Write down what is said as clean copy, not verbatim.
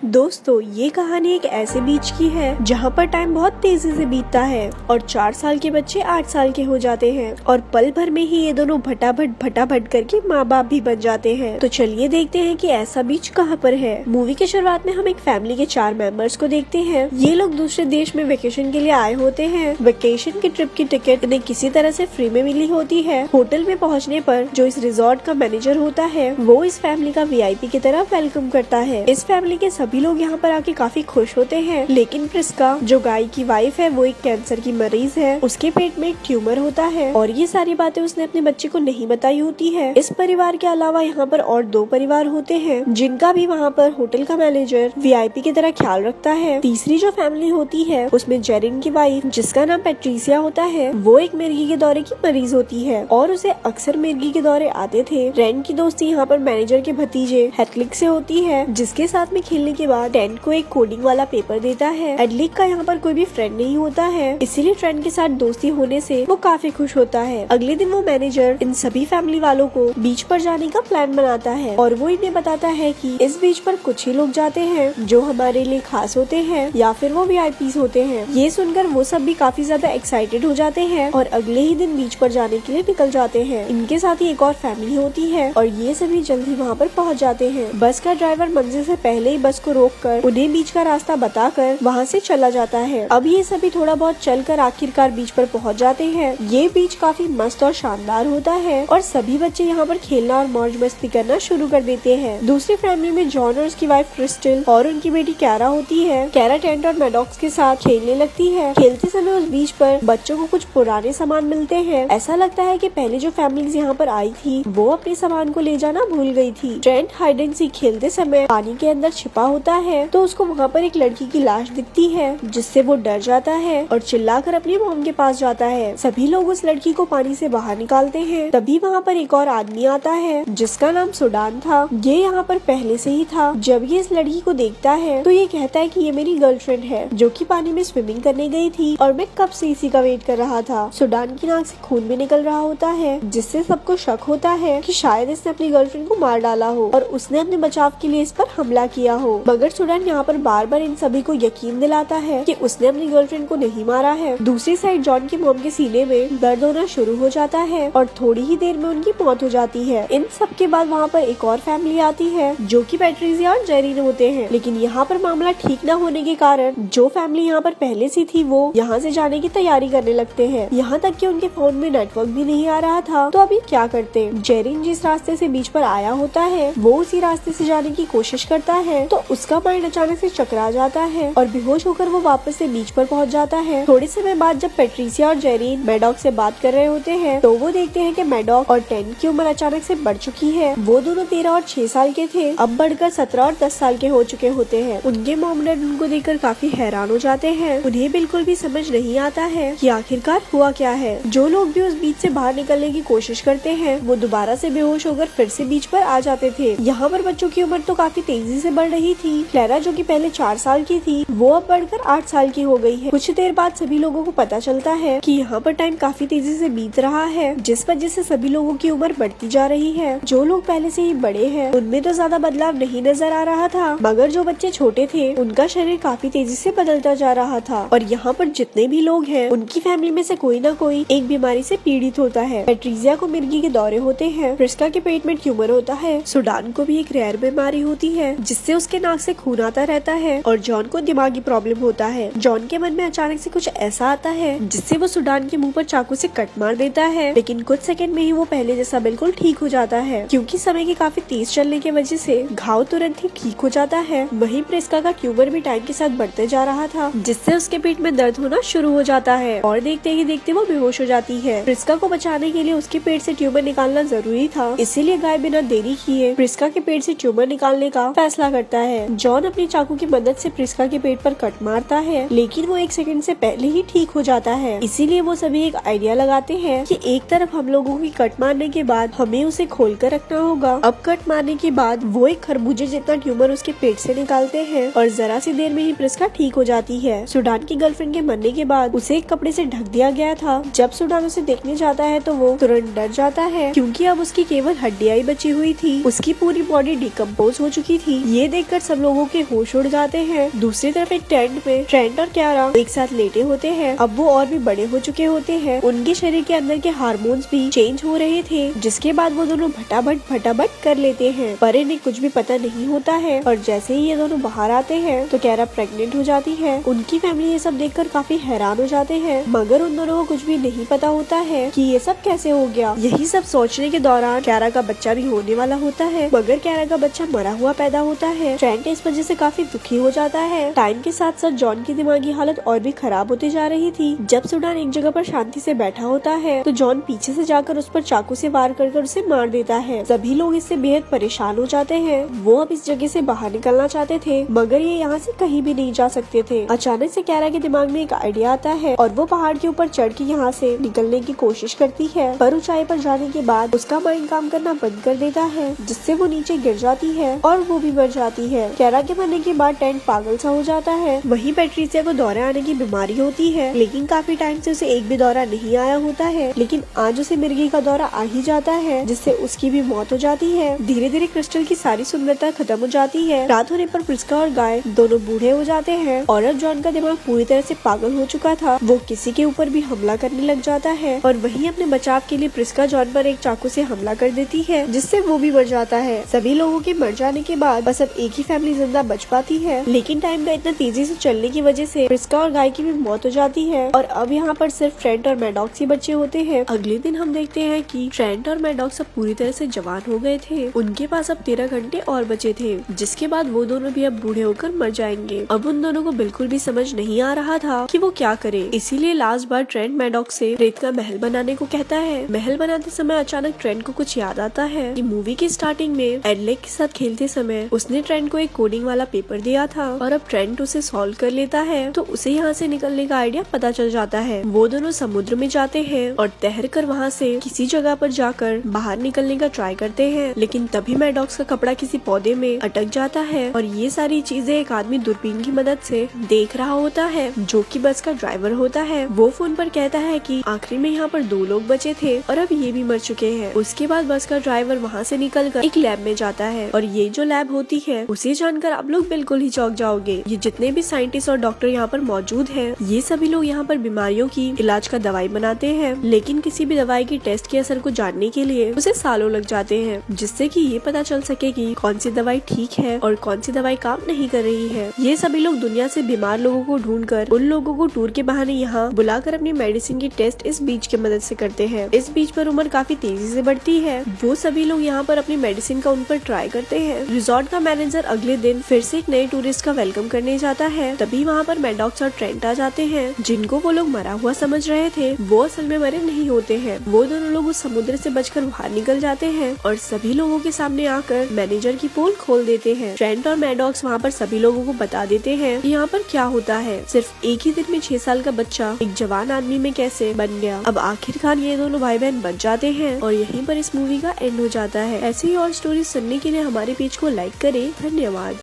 दोस्तों, ये कहानी एक ऐसे बीच की है जहाँ पर टाइम बहुत तेजी से बीतता है और 4 साल के बच्चे 8 साल के हो जाते हैं और पल भर में ही ये दोनों भटाभट करके माँ बाप भी बन जाते हैं। तो चलिए देखते हैं कि ऐसा बीच कहाँ पर है। मूवी के शुरुआत में हम एक फैमिली के 4 मेंबर्स को देखते हैं। ये लोग दूसरे देश में वेकेशन के लिए आए होते हैं। वेकेशन की ट्रिप की टिकट इन्हें किसी तरह से फ्री में मिली होती है। होटल में पहुँचने पर जो इस रिजॉर्ट का मैनेजर होता है वो इस फैमिली का VIP की तरह वेलकम करता है। इस फैमिली के सभी लोग यहाँ पर आके काफी खुश होते हैं, लेकिन प्रिस्का जो गाय की वाइफ है वो एक कैंसर की मरीज है। उसके पेट में एक ट्यूमर होता है और ये सारी बातें उसने अपने बच्चे को नहीं बताई होती है। इस परिवार के अलावा यहाँ पर और 2 परिवार होते हैं जिनका भी वहाँ पर होटल का मैनेजर VIP की तरह ख्याल रखता है। तीसरी जो फैमिली होती है उसमें जेरिन की वाइफ जिसका नाम पैट्रिसिया होता है वो एक मिर्गी के दौरे की मरीज होती है और उसे अक्सर मिर्गी के दौरे आते थे। रैन की दोस्ती यहाँ पर मैनेजर के भतीजे हेटलिक से होती है जिसके साथ में खेलने के बाद ट्रेंट को एक कोडिंग वाला पेपर देता है। एडलिक का यहाँ पर कोई भी फ्रेंड नहीं होता है, इसीलिए ट्रेंट के साथ दोस्ती होने से वो काफी खुश होता है। अगले दिन वो मैनेजर इन सभी फैमिली वालों को बीच पर जाने का प्लान बनाता है और वो इन्हें बताता है कि इस बीच पर कुछ ही लोग जाते हैं जो हमारे लिए खास होते हैं या फिर वो VIPs होते हैं। ये सुनकर वो सब भी काफी ज्यादा एक्साइटेड हो जाते हैं और अगले ही दिन बीच पर जाने के लिए निकल जाते हैं। इनके साथ ही एक और फैमिली होती है और ये सभी जल्दी वहाँ पर पहुँच जाते हैं। बस का ड्राइवर मंजिल से पहले ही बस को रोककर उन्हें बीच का रास्ता बताकर वहाँ से चला जाता है। अब ये सभी थोड़ा बहुत चलकर आखिरकार बीच पर पहुँच जाते हैं। ये बीच काफी मस्त और शानदार होता है और सभी बच्चे यहाँ पर खेलना और मौज मस्ती करना शुरू कर देते हैं। दूसरी फैमिली में जॉन और उसकी वाइफ क्रिस्टल और उनकी बेटी कैरा होती है। कैरा टेंट और मैडॉक्स के साथ खेलने लगती है। खेलते समय उस बीच पर बच्चों को कुछ पुराने सामान मिलते हैं। ऐसा लगता है कि पहले जो फैमिलीज यहाँ पर आई थी वो अपने सामान को ले जाना भूल गई थी। ट्रेंट हाइड एंड सीक खेलते समय पानी के अंदर छिपा होता है तो उसको वहाँ पर एक लड़की की लाश दिखती है जिससे वो डर जाता है और चिल्लाकर अपनी मॉम के पास जाता है। सभी लोग उस लड़की को पानी से बाहर निकालते हैं। तभी वहाँ पर एक और आदमी आता है जिसका नाम सुडान था। ये यहाँ पर पहले से ही था। जब ये इस लड़की को देखता है तो ये कहता है कि ये मेरी गर्लफ्रेंड है जो कि पानी में स्विमिंग करने गई थी और मैं कब से इसी का वेट कर रहा था। सुडान की नाक से खून भी निकल रहा होता है जिससे सबको शक होता है कि शायद इसने अपनी गर्लफ्रेंड को मार डाला हो और उसने अपने बचाव के लिए इस पर हमला किया हो। मगर सुडान यहाँ पर बार बार इन सभी को यकीन दिलाता है कि उसने अपनी गर्लफ्रेंड को नहीं मारा है। दूसरी साइड जॉन की मॉम के सीने में दर्द होना शुरू हो जाता है और थोड़ी ही देर में उनकी मौत हो जाती है। इन सब के बाद वहाँ पर एक और फैमिली आती है जो कि पैट्रिसिया और जेरिन होते हैं, लेकिन यहाँ पर मामला ठीक न होने के कारण जो फैमिली यहाँ पर पहले से थी वो यहाँ से जाने की तैयारी करने लगते हैं। यहाँ तक कि उनके फोन में नेटवर्क भी नहीं आ रहा था। तो अभी क्या करते? जेरिन जिस रास्ते से बीच पर आया होता है वो उसी रास्ते से जाने की कोशिश करता है तो उसका माइंड अचानक से चकरा जाता है और बेहोश होकर वो वापस से बीच पर पहुंच जाता है। थोड़े समय बाद जब पैट्रिसिया और जेरिन मैडॉक से बात कर रहे होते हैं तो वो देखते हैं कि मैडॉक और टेन की उम्र अचानक से बढ़ चुकी है। वो दोनों 13 और 6 साल के थे, अब बढ़कर 17 और 10 साल के हो चुके होते हैं। उनके मॉम डैड उनको देखकर काफी हैरान हो जाते हैं। उन्हें बिल्कुल भी समझ नहीं आता है कि आखिरकार हुआ क्या है। जो लोग भी उस बीच से बाहर निकलने की कोशिश करते हैं वो दोबारा से बेहोश होकर फिर से बीच पर आ जाते थे। यहाँ पर बच्चों की उम्र तो काफी तेजी से बढ़ रही थी। क्लेरा जो कि पहले 4 साल की थी वो अब बढ़कर 8 साल की हो गई है। कुछ देर बाद सभी लोगों को पता चलता है कि यहाँ पर टाइम काफी तेजी से बीत रहा है जिस वजह से सभी लोगों की उम्र बढ़ती जा रही है। जो लोग पहले से ही बड़े हैं उनमें तो ज्यादा बदलाव नहीं नजर आ रहा था, मगर जो बच्चे छोटे थे उनका शरीर काफी तेजी से बदलता जा रहा था। और यहाँ पर जितने भी लोग हैं उनकी फैमिली में से कोई ना कोई एक बीमारी से पीड़ित होता है। पैट्रिसिया को मिर्गी के दौरे होते हैं, प्रिस्का के पेट में ट्यूमर होता है, सुडान को भी एक रेयर बीमारी होती है जिससे उसके नाक से खून आता रहता है और जॉन को दिमागी प्रॉब्लम होता है। जॉन के मन में अचानक से कुछ ऐसा आता है जिससे वो सुडान के मुंह पर चाकू से कट मार देता है, लेकिन कुछ सेकंड में ही वो पहले जैसा बिल्कुल ठीक हो जाता है। क्योंकि समय के काफी तेज चलने की वजह से घाव तुरंत ही ठीक हो जाता है। वहीं प्रिस्का का ट्यूमर भी टाइम के साथ बढ़ते जा रहा था जिससे उसके पेट में दर्द होना शुरू हो जाता है और देखते ही देखते वो बेहोश हो जाती है। प्रिस्का को बचाने के लिए उसके पेट से ट्यूमर निकालना जरूरी था, इसीलिए गाय बिना देरी किए प्रिस्का के पेट से ट्यूमर निकालने का फैसला करता है। जॉन अपनी चाकू की मदद से प्रिस्का के पेट पर कट मारता है, लेकिन वो 1 सेकंड से पहले ही ठीक हो जाता है। इसीलिए वो सभी एक आइडिया लगाते हैं कि एक तरफ हम लोगों की कट मारने के बाद हमें उसे खोल कर रखना होगा। अब कट मारने के बाद वो एक खरबूजे जितना ट्यूमर उसके पेट से निकालते हैं और जरा सी देर में ही प्रिस्का ठीक हो जाती है। सुडान की गर्लफ्रेंड के मरने के बाद उसे एक कपड़े से ढक दिया गया था। जब सुडान उसे देखने जाता है तो वो तुरंत डर जाता है क्योंकि अब उसकी केवल हड्डियां ही बची हुई थी। उसकी पूरी बॉडी डिकम्पोज हो चुकी थी। ये देखकर सब लोगों के होश उड़ जाते हैं। दूसरी तरफ एक टेंट में ट्रेंट और क्यारा एक साथ लेटे होते हैं। अब वो और भी बड़े हो चुके होते हैं। उनके शरीर के अंदर के हार्मोन्स भी चेंज हो रहे थे, जिसके बाद वो दोनों फटाफट कर लेते हैं, पर इन्हें कुछ भी पता नहीं होता है। और जैसे ही ये दोनों बाहर आते हैं तो क्यारा प्रेग्नेंट हो जाती है। उनकी फैमिली ये सब देखकर काफी हैरान हो जाते हैं, मगर उन दोनों को कुछ भी नहीं पता होता है कि ये सब कैसे हो गया। यही सब सोचने के दौरान क्यारा का बच्चा भी होने वाला होता है, मगर क्यारा का बच्चा मरा हुआ पैदा होता है। ट्रेंट इस वजह से काफी दुखी हो जाता है। टाइम के साथ साथ जॉन की दिमागी हालत और भी खराब होती जा रही थी। जब सुडान एक जगह पर शांति से बैठा होता है तो जॉन पीछे से जाकर उस पर चाकू से वार कर उसे मार देता है। सभी लोग इससे बेहद परेशान हो जाते हैं। वो अब इस जगह से बाहर निकलना चाहते थे, मगर ये यहाँ से कहीं भी नहीं जा सकते थे। अचानक से क्यारा के दिमाग में एक आइडिया आता है और वो पहाड़ के ऊपर चढ़ के यहाँ से निकलने की कोशिश करती है, पर ऊंचाई पर जाने के बाद उसका माइंड काम करना बंद कर देता है, जिससे वो नीचे गिर जाती है और वो भी मर जाती है। क्यारा के मरने के बाद टेंट पागल सा हो जाता है। वहीं पैट्रिसिया को दौरे आने की बीमारी होती है, लेकिन काफी टाइम से उसे एक भी दौरा नहीं आया होता है। लेकिन आज उसे मिर्गी का दौरा आ ही जाता है, जिससे उसकी भी मौत हो जाती है। धीरे धीरे क्रिस्टल की सारी सुंदरता खत्म हो जाती है। रात होने पर प्रिस्का और गाय दोनों बूढ़े हो जाते हैं और अब जॉन का दिमाग पूरी तरह से पागल हो चुका था। वो किसी के ऊपर भी हमला करने लग जाता है और वहीं अपने बचाव के लिए प्रिस्का जॉन पर एक चाकू से हमला कर देती है, जिससे वो भी मर जाता है। सभी लोगों के मर जाने के बाद बस अब एक ही फैमिली जिंदा बच पाती है, लेकिन टाइम का इतना तेजी से चलने की वजह से प्रिस्का और गाय की भी मौत हो जाती है और अब यहाँ पर सिर्फ ट्रेंट और मैडॉक्स ही बचे होते हैं। अगले दिन हम देखते हैं कि ट्रेंट और मैडॉक्स अब पूरी तरह से जवान हो गए थे। उनके पास अब 13 घंटे और बचे थे, जिसके बाद वो दोनों भी अब बूढ़े होकर मर जाएंगे। अब उन दोनों को बिल्कुल भी समझ नहीं आ रहा था कि वो क्या करे, इसीलिए लास्ट बार ट्रेंट मैडॉक्स से रेत का महल बनाने को कहता है। महल बनाते समय अचानक ट्रेंट को कुछ याद आता है कि मूवी की स्टार्टिंग में एडलेक के साथ खेलते समय उसने ट्रेंट को एक कोडिंग वाला पेपर दिया था और अब ट्रेंट उसे सॉल्व कर लेता है, तो उसे यहाँ से निकलने का आइडिया पता चल जाता है। वो दोनों समुद्र में जाते हैं और तैर कर वहाँ से किसी जगह पर जाकर बाहर निकलने का ट्राई करते हैं, लेकिन तभी मैडॉक्स का कपड़ा किसी पौधे में अटक जाता है और ये सारी चीजें एक आदमी दूरबीन की मदद से देख रहा होता है, जो कि बस का ड्राइवर होता है। वो फोन पर कहता है कि आखिरी में यहाँ पर 2 लोग बचे थे और अब ये भी मर चुके हैं। उसके बाद बस का ड्राइवर वहाँ से निकलकर एक लैब में जाता है और ये जो लैब होती है उसे जानकर आप लोग बिल्कुल ही चौंक जाओगे। ये जितने भी साइंटिस्ट और डॉक्टर यहाँ पर मौजूद हैं, ये सभी लोग यहाँ पर बीमारियों की इलाज का दवाई बनाते हैं, लेकिन किसी भी दवाई की टेस्ट के असर को जानने के लिए उसे सालों लग जाते हैं, जिससे कि ये पता चल सके कि कौन सी दवाई ठीक है और कौन सी दवाई काम नहीं कर रही है। ये सभी लोग दुनिया से बीमार लोगों को ढूंढकर उन लोगों को टूर के बहाने यहाँ बुलाकर अपनी मेडिसिन की टेस्ट इस बीच की मदद से करते हैं। इस बीच पर उम्र काफी तेजी से बढ़ती है। वो सभी लोग यहाँ पर अपनी मेडिसिन का उन पर ट्राई करते हैं। रिजॉर्ट का मैनेजर अगले दिन फिर से एक नए टूरिस्ट का वेलकम करने जाता है। तभी वहाँ पर मैडॉक्स और ट्रेंट आ जाते हैं, जिनको वो लोग मरा हुआ समझ रहे थे, वो असल में मरे नहीं होते हैं। वो दोनों लोग उस समुद्र से बचकर बाहर निकल जाते हैं और सभी लोगों के सामने आकर मैनेजर की पोल खोल देते हैं। ट्रेंट और मैडॉक्स वहाँ पर सभी लोगों को बता देते हैं कि यहाँ पर क्या होता है। सिर्फ एक ही दिन में 6 साल का बच्चा एक जवान आदमी में कैसे बन गया। अब आखिरकार ये दोनों भाई बहन बच जाते हैं और यहीं पर इस मूवी का एंड हो जाता है। ऐसी ही और स्टोरी सुनने के लिए हमारे पेज को लाइक करें। धन्यवाद।